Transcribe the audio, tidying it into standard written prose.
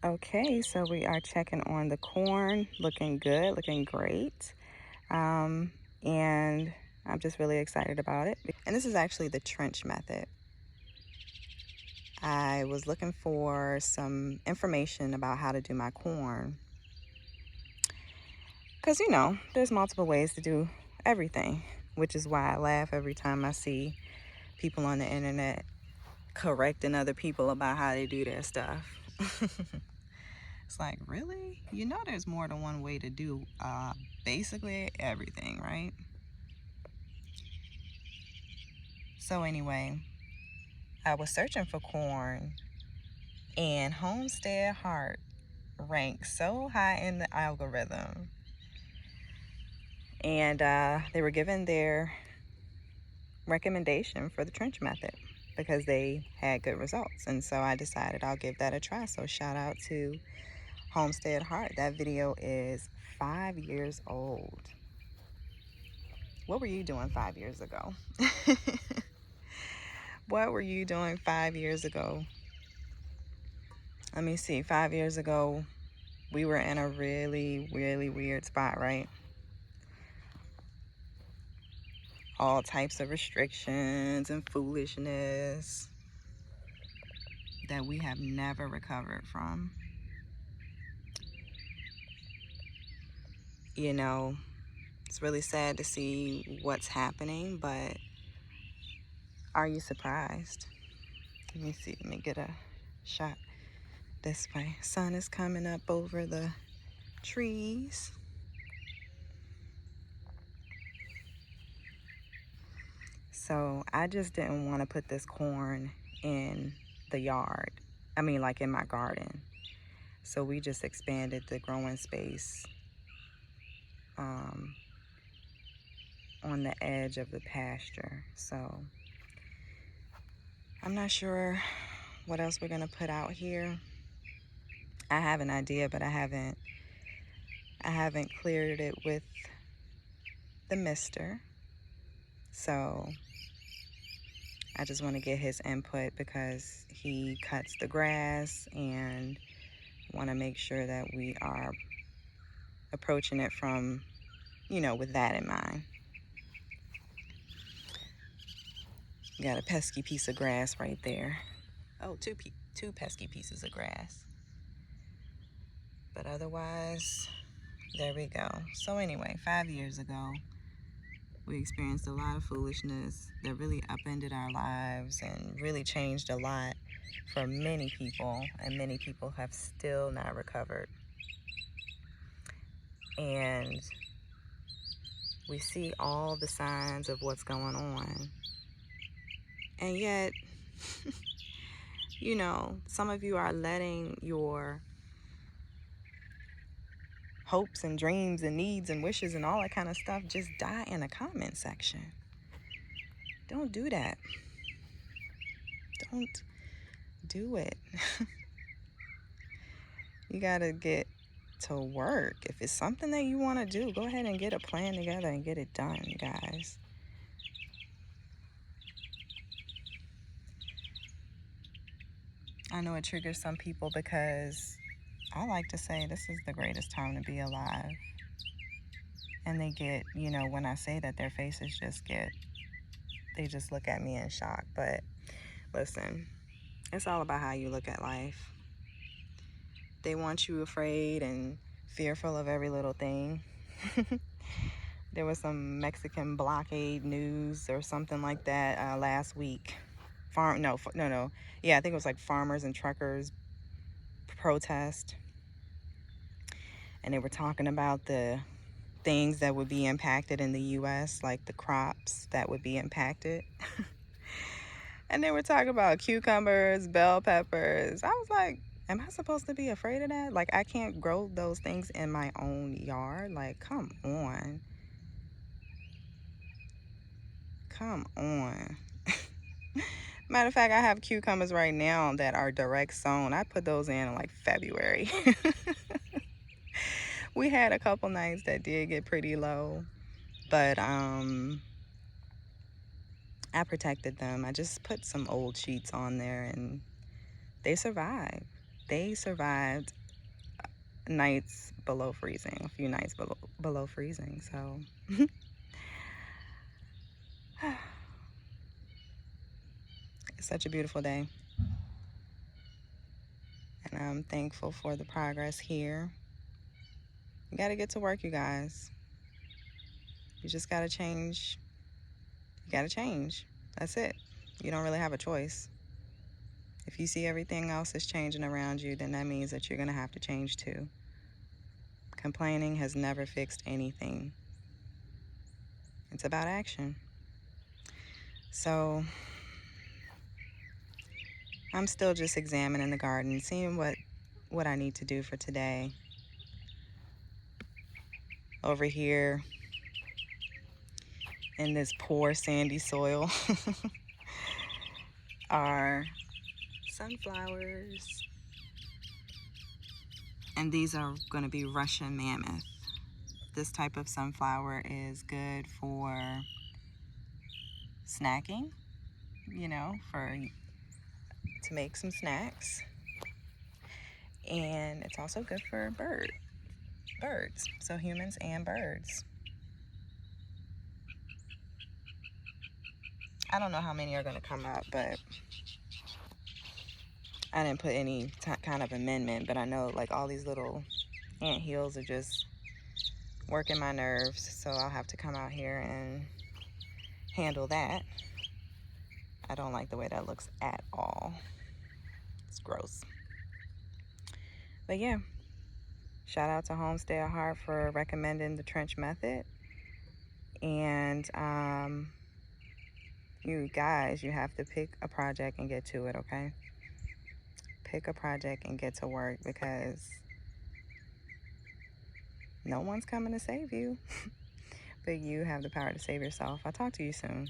Okay, so we are checking on the corn. Looking good, looking great. And I'm just really excited about it. And this is actually the trench method. I was looking for some information about how to do my corn. Because, there's multiple ways to do everything, which is why I laugh every time I see people on the internet correcting other people about how they do their stuff. It's like, really? There's more than one way to do basically everything, right? So anyway, I was searching for corn, and Homestead Heart ranked so high in the algorithm. And they were given their recommendation for the trench method because they had good results. And so I decided I'll give that a try. So shout out to Homestead Heart. That video is 5 years old. What were you doing 5 years ago? What were you doing 5 years ago? Let me see. 5 years ago, we were in a really, really weird spot, right? All types of restrictions and foolishness that we have never recovered from. It's really sad to see what's happening, but are you surprised? Let me see. Let me get a shot this way. Sun is coming up over the trees. So I just didn't want to put this corn in the yard. I mean, like in my garden. So we just expanded the growing space on the edge of the pasture. So I'm not sure what else we're going to put out here. I have an idea, but I haven't cleared it with the mister. So I just want to get his input because he cuts the grass, and want to make sure that we are approaching it from, with that in mind. Got a pesky piece of grass right there. Oh, two pesky pieces of grass. But otherwise, there we go. So anyway, 5 years ago, we experienced a lot of foolishness that really upended our lives and really changed a lot for many people, and many people have still not recovered. And we see all the signs of what's going on. And yet, some of you are letting your hopes and dreams and needs and wishes and all that kind of stuff just die in the comment section. Don't do that. Don't do it. You gotta get to work. If it's something that you want to do, go ahead and get a plan together and get it done, guys. I know it triggers some people because I like to say this is the greatest time to be alive. And they get, when I say that, their faces they just look at me in shock. But listen, it's all about how you look at life. They want you afraid and fearful of every little thing. There was some Mexican blockade news or something like that last week. No. Yeah, I think it was like farmers and truckers protest. And they were talking about the things that would be impacted in the U.S., like the crops that would be impacted. And they were talking about cucumbers, bell peppers. I was like, am I supposed to be afraid of that? Like, I can't grow those things in my own yard? Like, come on. Come on. Matter of fact, I have cucumbers right now that are direct sown. I put those in like February. We had a couple nights that did get pretty low, but I protected them. I just put some old sheets on there and they survived. they survived nights below freezing, a few nights below freezing. So it's such a beautiful day. And I'm thankful for the progress here. You got to get to work, you guys. You just got to change. You got to change. That's it. You don't really have a choice. If you see everything else is changing around you, then that means that you're going to have to change too. Complaining has never fixed anything. It's about action. So I'm still just examining the garden, seeing what I need to do for today. Over here in this poor sandy soil are sunflowers. And these are going to be Russian mammoth. This type of sunflower is good for snacking, to make some snacks. And it's also good for birds, so humans and birds. I don't know how many are going to come up, but I didn't put any kind of amendment, but I know like all these little ant hills are just working my nerves, so I'll have to come out here and handle that. I don't like the way that looks at all. It's gross. But yeah, shout out to Homestead Heart for recommending the trench method. And you guys, you have to pick a project and get to it, okay? Pick a project and get to work, because no one's coming to save you, but you have the power to save yourself. I'll talk to you soon.